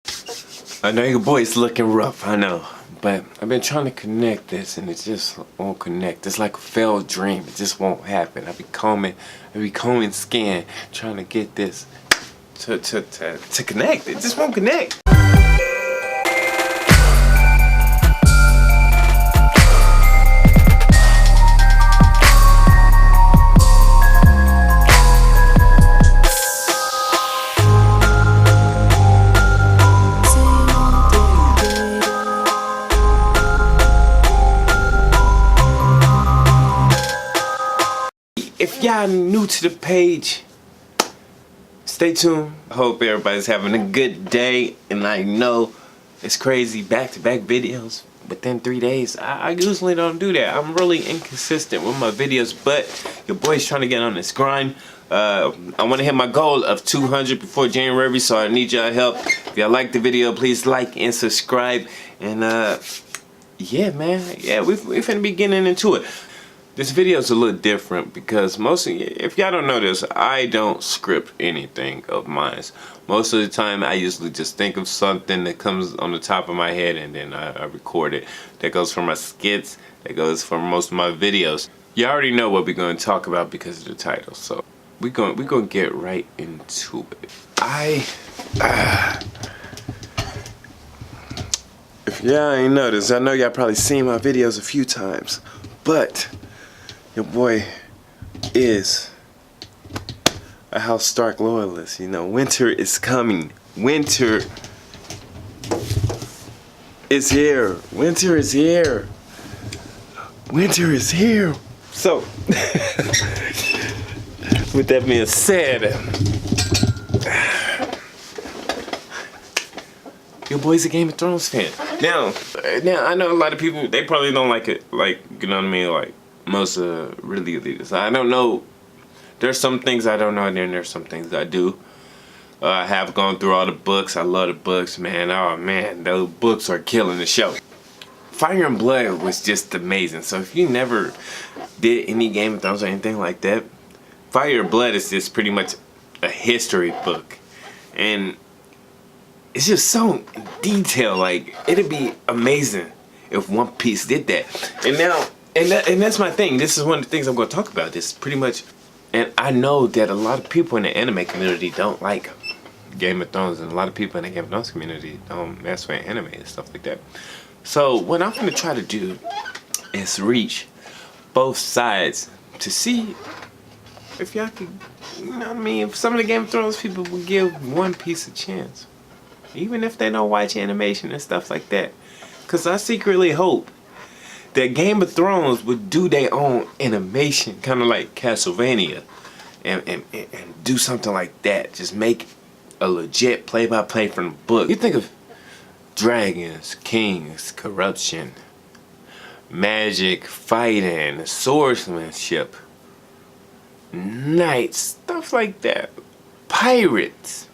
I know your boy's looking rough, I know. But I've been trying to connect this and it just won't connect. It's like a failed dream. It just won't happen. I be combing skin trying to get this to connect. It just won't connect. If y'all new to the page, stay tuned. I hope everybody's having a good day. And I know it's crazy back-to-back videos within 3 days. I usually don't do that. I'm really inconsistent with my videos, but your boy's trying to get on this grind. I want to hit my goal of 200 before January, so I need y'all help. If y'all like the video, please like and subscribe. And yeah, man, yeah, we finna be getting into it. This video is a little different because if y'all don't know this, I don't script anything of mine. Most of the time, I usually just think of something that comes on the top of my head and then I record it. That goes for my skits, that goes for most of my videos. You already know what we're going to talk about because of the title, so we're going to get right into it. If y'all ain't noticed, I know y'all probably seen my videos a few times, but your boy is a House Stark loyalist. You know, winter is coming. Winter is here. Winter is here. Winter is here. So, with that being said, your boy's a Game of Thrones fan. Now I know a lot of people, they probably don't like it. Like, you know what I mean? Like, most really elitists. I don't know. There's some things I don't know, and then there's some things I do. I have gone through all the books. I love the books, man. Oh man, those books are killing the show. Fire and Blood was just amazing. So if you never did any Game of Thrones or anything like that, Fire and Blood is just pretty much a history book, and it's just so detailed. Like, it'd be amazing if One Piece did that. And now. And that's my thing. This is one of the things I'm going to talk about. This pretty much, and I know that a lot of people in the anime community don't like Game of Thrones, and a lot of people in the Game of Thrones community don't mess with anime and stuff like that. So what I'm going to try to do is reach both sides to see if y'all can, you know what I mean, if some of the Game of Thrones people will give One Piece a chance, even if they don't watch animation and stuff like that. Because I secretly hope that Game of Thrones would do their own animation, kind of like Castlevania, and do something like that. Just make a legit play-by-play from the book. You think of dragons, kings, corruption, magic, fighting, swordsmanship, knights, stuff like that. Pirates,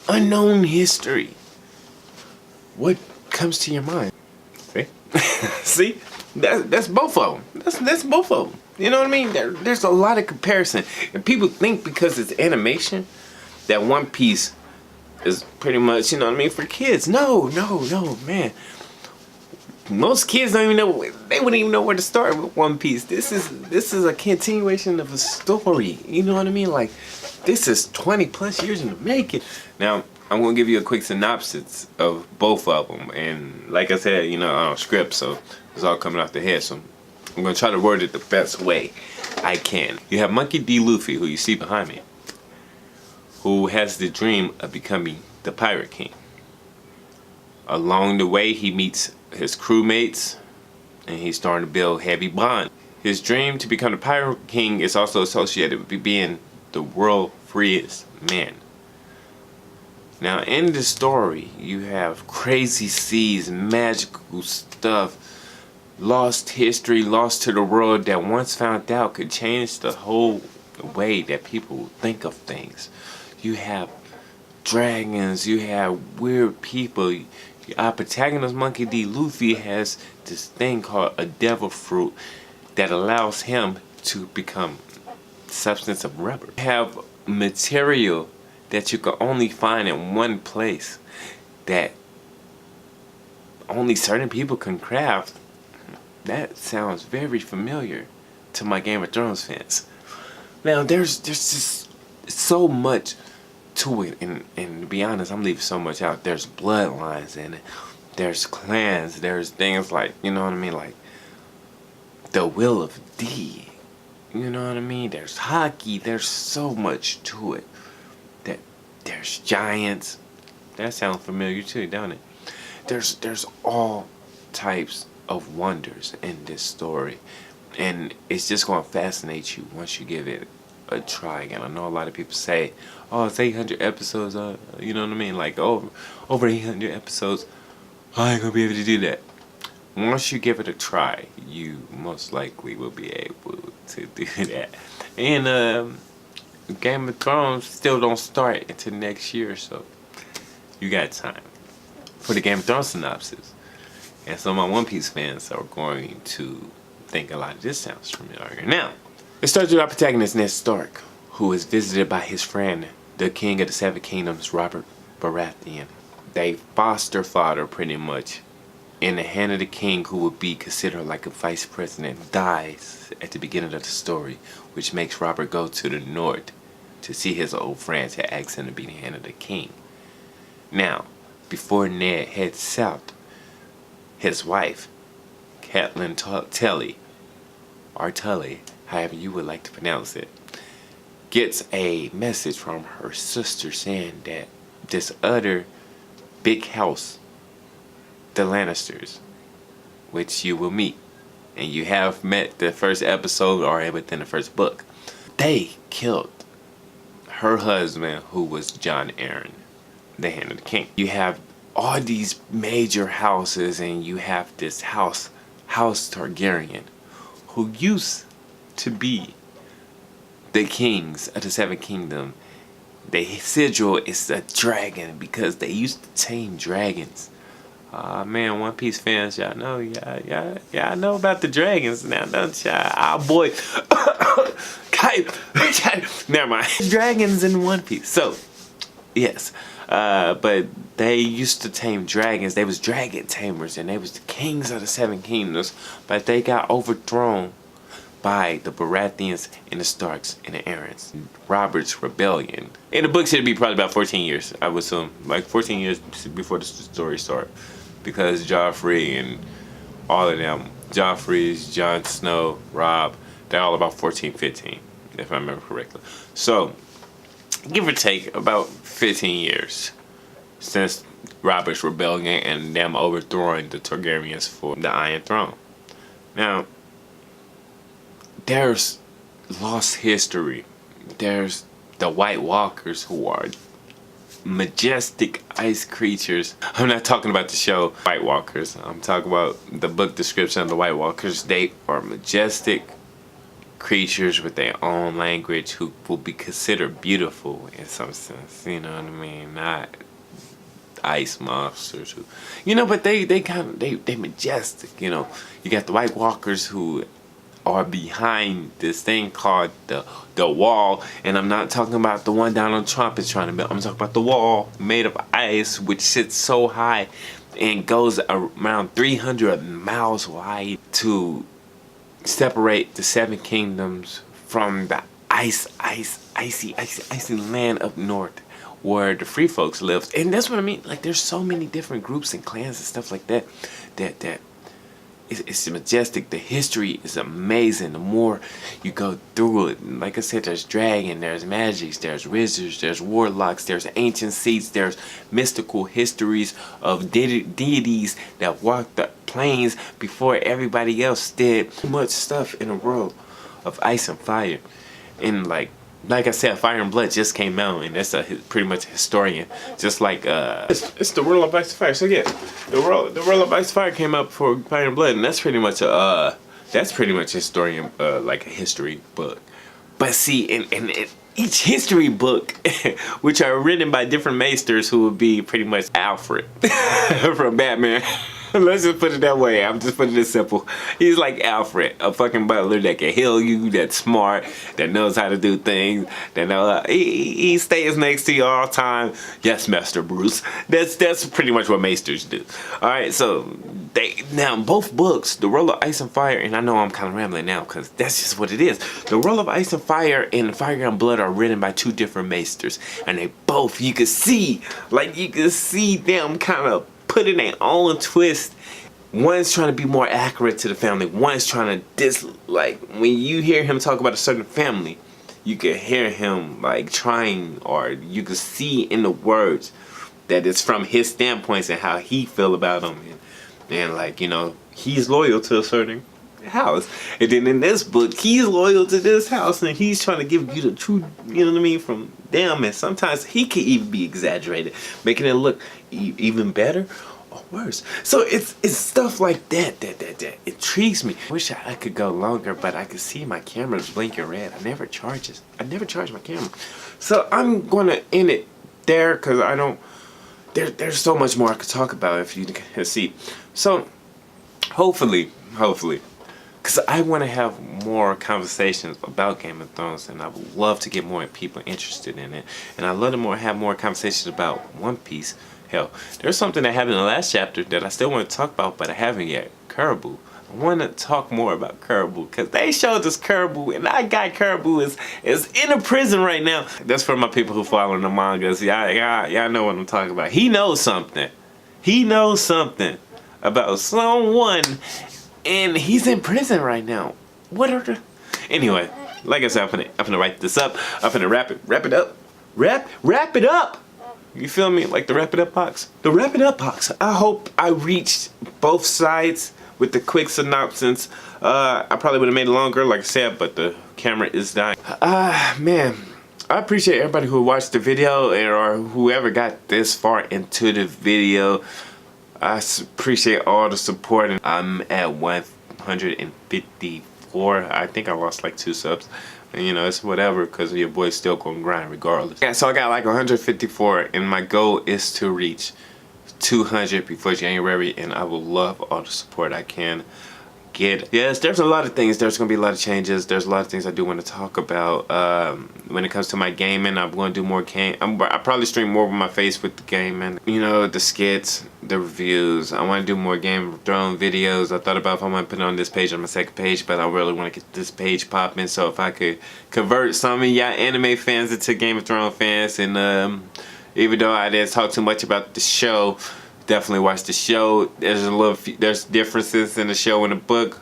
unknown history. What comes to your mind? See? See? That's both of them. That's both of them. You know what I mean? There's a lot of comparison. And people think because it's animation that One Piece is pretty much, you know what I mean, for kids. No, man. Most kids don't even know, they wouldn't even know where to start with One Piece. This is a continuation of a story. You know what I mean? Like, this is 20 plus years in the making. Now, I'm going to give you a quick synopsis of both of them. And like I said, you know, I don't script, so it's all coming off the head. So I'm going to try to word it the best way I can. You have Monkey D. Luffy, who you see behind me, who has the dream of becoming the Pirate King. Along the way, he meets his crewmates, and he's starting to build heavy bond. His dream to become the Pirate King is also associated with being the world's freest man. Now, in the story, you have crazy seas, magical stuff, lost history, lost to the world that once found out could change the whole way that people think of things. You have dragons, you have weird people. Our protagonist, Monkey D. Luffy, has this thing called a devil fruit that allows him to become substance of rubber. You have material that you can only find in one place. that only certain people can craft, that sounds very familiar to my Game of Thrones fans. Now, there's just so much to it, and to be honest, I'm leaving so much out. There's bloodlines in it. There's clans. There's things like, you know what I mean, like the Will of D. You know what I mean? There's hockey. There's so much to it. There's giants. That sounds familiar too, don't it? There's all types of wonders in this story, and it's just going to fascinate you once you give it a try. And I know a lot of people say, "Oh, it's 800 episodes." You know what I mean? Like over 800 episodes. I ain't gonna be able to do that. Once you give it a try, you most likely will be able to do that. And Game of Thrones still don't start until next year, so you got time for the Game of Thrones synopsis. And some of my One Piece fans are going to think a lot of this sounds familiar. Now, it starts with our protagonist, Ned Stark, who is visited by his friend, the King of the Seven Kingdoms, Robert Baratheon. They foster father, pretty much, in the hand of the king, who would be considered like a vice president, dies at the beginning of the story, which makes Robert go to the north to see his old friends and ask him to be the hand of the king. Now, before Ned heads south, his wife, Catelyn Tully, or Tully, however you would like to pronounce it, gets a message from her sister saying that this other big house, the Lannisters, which you will meet, and you have met the first episode or within the first book, they killed her husband, who was Jon Arryn, the hand of the king. You have all these major houses, and you have this House Targaryen, who used to be the kings of the Seven Kingdoms. The sigil is a dragon because they used to tame dragons. Man, One Piece fans, y'all know, y'all know about the dragons now, don't y'all? Our boy, never mind. Dragons in One Piece. So, yes, but they used to tame dragons. They was dragon tamers, and they was the kings of the Seven Kingdoms. But they got overthrown by the Baratheons and the Starks and the Arryns. Robert's rebellion. In the books, it'd be probably about 14 years, I would assume. Like 14 years before the story started. Because Joffrey and all of them, Joffrey's, Jon Snow, Robb, they're all about 14, 15, if I remember correctly. So, give or take about 15 years since Robert's rebellion and them overthrowing the Targaryens for the Iron Throne. Now, there's lost history. There's the White Walkers, who are majestic ice creatures. I'm not talking about the show White Walkers. I'm talking about the book description of the White Walkers. They are majestic creatures with their own language who will be considered beautiful in some sense. You know what I mean? Not ice monsters who, you know, but they majestic. You know, you got the White Walkers who are behind this thing called the wall, and I'm not talking about the one Donald Trump is trying to build. I'm talking about the wall made of ice, which sits so high and goes around 300 miles wide to separate the Seven Kingdoms from the icy land up north where the free folks live. And that's what I mean. Like, there's so many different groups and clans and stuff like that it's majestic. The history is amazing. The more you go through it, like I said, there's dragon, there's magics, there's wizards, there's warlocks, there's ancient seats, there's mystical histories of deities that walked the plains before everybody else did. Too much stuff in a world of ice and fire. And like I said, Fire and Blood just came out, and that's pretty much a historian. Just like it's the World of Ice and Fire. So yeah, the world of Ice and Fire came out before Fire and Blood, and that's pretty much a historian, like a history book. But see, in each history book, which are written by different maesters, who would be pretty much Alfred from Batman. Let's just put it that way. I'm just putting it simple. He's like Alfred, a fucking butler that can heal you, that's smart, that knows how to do things, that know he stays next to you all the time. Yes, Master Bruce. That's pretty much what maesters do. All right, so now both books, The World of Ice and Fire, and I know I'm kind of rambling now because that's just what it is. The World of Ice and Fire and Fire and Blood are written by two different maesters, and they both, you can see them kind of putting their own twist. One's trying to be more accurate to the family. One's trying to like when you hear him talk about a certain family, you can hear him like trying, or you can see in the words that it's from his standpoints and how he feel about them, and like, you know, he's loyal to a certain house, and then in this book he's loyal to this house, and he's trying to give you the truth, you know what I mean, from them. And sometimes he can even be exaggerated, making it look even better or worse. So it's stuff like that intrigues me. Wish I could go longer, but I could see my camera's blinking red. I never charge my camera, so I'm gonna end it there because I don't, there's so much more I could talk about if you can see. So hopefully, because I want to have more conversations about Game of Thrones, and I would love to get more people interested in it. And I'd love to have more conversations about One Piece. Hell, there's something that happened in the last chapter that I still want to talk about, but I haven't yet. Caribou. I want to talk more about Caribou because they showed us Caribou, and that guy Caribou is in a prison right now. That's for my people who follow the mangas. Y'all know what I'm talking about. He knows something. He knows something about someone, and he's in prison right now. What are the... Anyway, like I said, I'm gonna write this up. I'm gonna wrap it up. Wrap it up. You feel me? Like the Wrap It Up box. The Wrap It Up box. I hope I reached both sides with the quick synopsis. I probably would have made it longer, like I said, but the camera is dying. Man, I appreciate everybody who watched the video, or whoever got this far into the video. I appreciate all the support. I'm at 154. I think I lost like 2 subs. And, you know, it's whatever, because your boy's still gonna grind regardless. Yeah, so I got like 154, and my goal is to reach 200 before January, and I will love all the support I can get. Yes, there's a lot of things. There's gonna be a lot of changes. There's a lot of things I do want to talk about. When it comes to my gaming, I'm going to do more game. I probably stream more with my face with the gaming. You know, the skits, the reviews. I want to do more Game of Thrones videos. I thought about if I want to put it on this page, on my second page, but I really want to get this page popping. So if I could convert some of y'all anime fans into Game of Thrones fans, and even though I didn't talk too much about the show, definitely watch the show. There's differences in the show and the book,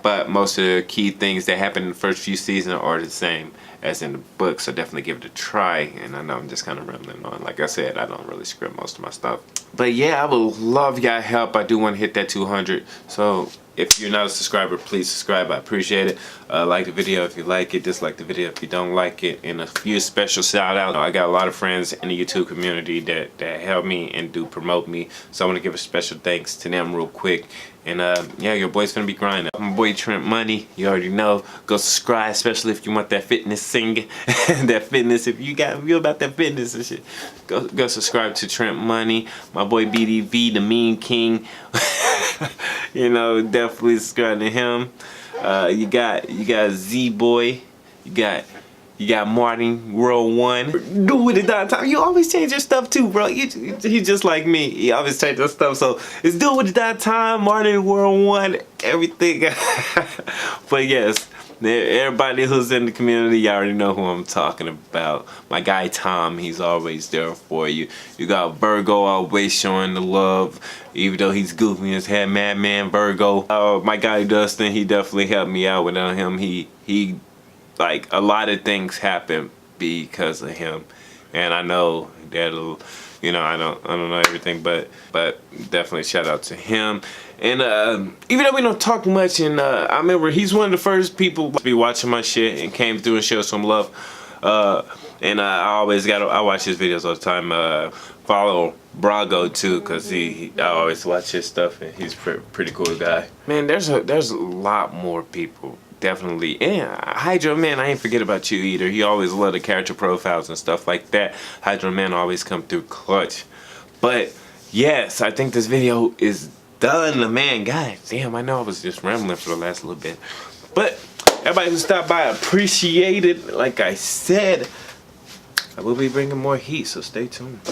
but most of the key things that happen in the first few seasons are the same as in the book, so definitely give it a try. And I know I'm just kind of rambling on. Like I said, I don't really script most of my stuff, but yeah, I would love y'all help. I do want to hit that 200, so if you're not a subscriber, please subscribe. I appreciate it. Like the video if you like it, dislike the video if you don't like it, and a few special shout out. I got a lot of friends in the YouTube community that help me and do promote me, so I want to give a special thanks to them real quick. And yeah, your boy's gonna be grinding. My boy Trent Money, you already know. Go subscribe, especially if you want that fitness singing, that fitness. If you about that fitness and shit, go subscribe to Trent Money. My boy BDV, the Mean King. You know, definitely subscribe to him. You got Z Boy. You got Martin World 1. Do it at time. You always change your stuff too, bro. He's just like me. He always change your stuff. So it's Do It at time. Martin World 1. Everything. But yes, everybody who's in the community, you already know who I'm talking about. My guy Tom, he's always there for you. You got Virgo always showing the love, even though he's goofy in his head. Madman Virgo. My guy Dustin, he definitely helped me out. Without him, he like a lot of things happen because of him, and I know that, you know, I don't know everything, but definitely shout out to him. And even though we don't talk much, and I remember he's one of the first people to be watching my shit and came through and showed some love. And I watch his videos all the time. Follow Brago too, cause I always watch his stuff, and he's a pretty cool guy. Man, there's a lot more people. Definitely. And Hydro Man, I ain't forget about you either. He always loved the character profiles and stuff like that. Hydro Man always come through clutch. But yes, I think this video is done, man. God damn, I know I was just rambling for the last little bit. But everybody who stopped by, appreciate it. Like I said, I will be bringing more heat, so stay tuned.